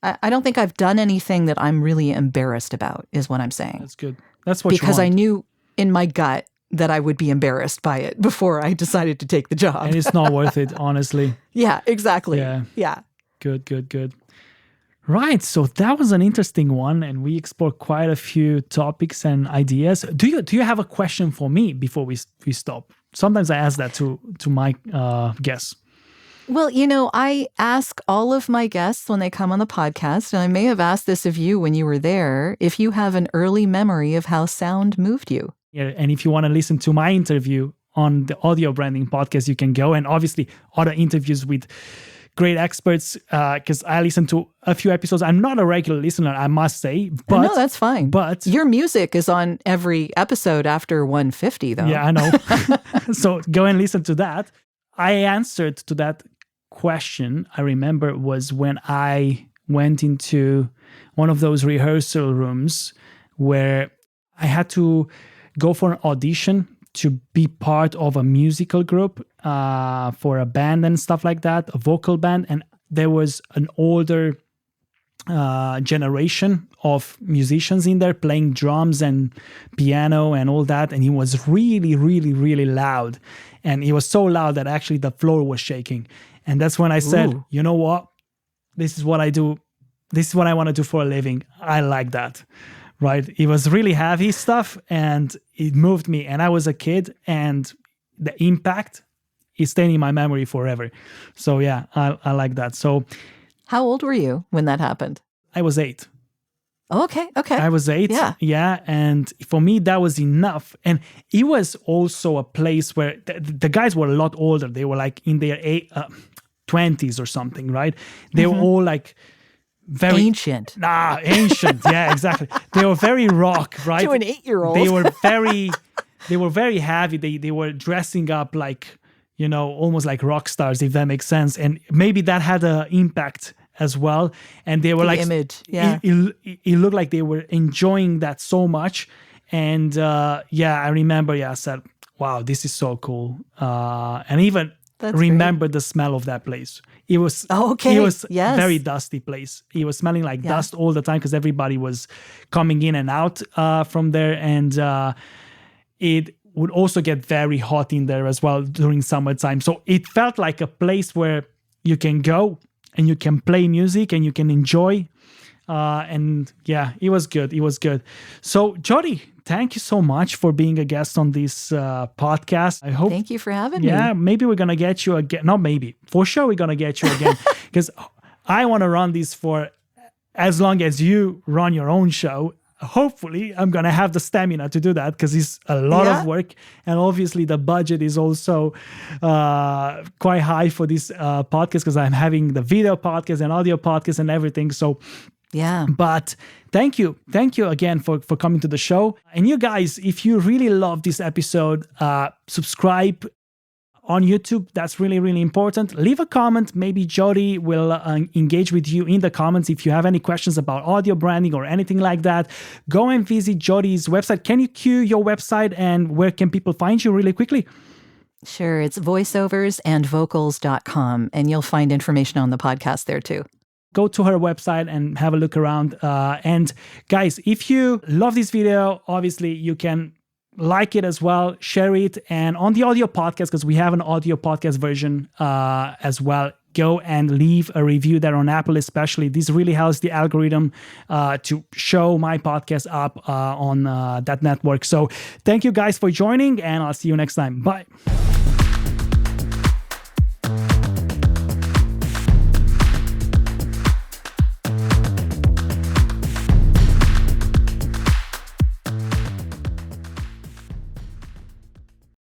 I don't think I've done anything that I'm really embarrassed about, is what I'm saying. That's good. That's what because you want. I knew in my gut that I would be embarrassed by it before I decided to take the job. And it's not worth it, honestly. Yeah, exactly. Yeah. Good. Right. So that was an interesting one, and we explored quite a few topics and ideas. Do you have a question for me before we stop? Sometimes I ask that to my guests. Well, I ask all of my guests when they come on the podcast, and I may have asked this of you when you were there, if you have an early memory of how sound moved you. Yeah, and if you want to listen to my interview on the Audio Branding Podcast, you can go, and obviously other interviews with great experts, because I listen to a few episodes. I'm not a regular listener, I must say. But no, that's fine. But your music is on every episode after 150, though. Yeah, I know. So go and listen to that. I answered to that question, I remember, was when I went into one of those rehearsal rooms where I had to go for an audition to be part of a musical group for a band and stuff like that, a vocal band. And there was an older generation of musicians in there playing drums and piano and all that. And he was really, really, really loud. And he was so loud that actually the floor was shaking. And that's when I said, Ooh. You know what? This is what I do. This is what I want to do for a living. I like that. Right? It was really heavy stuff and it moved me. And I was a kid and the impact is staying in my memory forever. So yeah, I like that. So how old were you when that happened? I was 8. Oh, okay. I was 8. Yeah. And for me, that was enough. And it was also a place where the guys were a lot older. They were like in their 20s or something, right? They were all like very ancient. Ancient. Yeah, exactly. They were very rock, right? To an 8-year-old. They were very heavy. They were dressing up like, almost like rock stars, if that makes sense. And maybe that had an impact as well. And they were like image. Yeah. It looked like they were enjoying that so much. And I remember, I said, wow, this is so cool. And even remember the smell of that place. It was It was very dusty place. It was smelling like dust all the time because everybody was coming in and out from there, and it would also get very hot in there as well during summertime. So it felt like a place where you can go and you can play music and you can enjoy. It was good. It was good. So Jodi, thank you so much for being a guest on this podcast. I hope. Thank you for having me. Yeah, maybe we're gonna get you again. Not maybe. For sure, we're gonna get you again because I want to run this for as long as you run your own show. Hopefully, I'm gonna have the stamina to do that because it's a lot of work, and obviously the budget is also quite high for this podcast because I'm having the video podcast and audio podcast and everything. So. Yeah. But thank you again for coming to the show. And you guys, if you really love this episode, subscribe on YouTube. That's really, really important. Leave a comment. Maybe Jodi will engage with you in the comments. If you have any questions about audio branding or anything like that, go and visit Jodi's website. Can you cue your website and where can people find you really quickly? Sure. It's voiceoversandvocals.com, and you'll find information on the podcast there too. Go to her website and have a look around. And guys, if you love this video, obviously you can like it as well, share it. And on the audio podcast, because we have an audio podcast version as well, go and leave a review there on Apple especially. This really helps the algorithm to show my podcast up on that network. So thank you guys for joining, and I'll see you next time. Bye.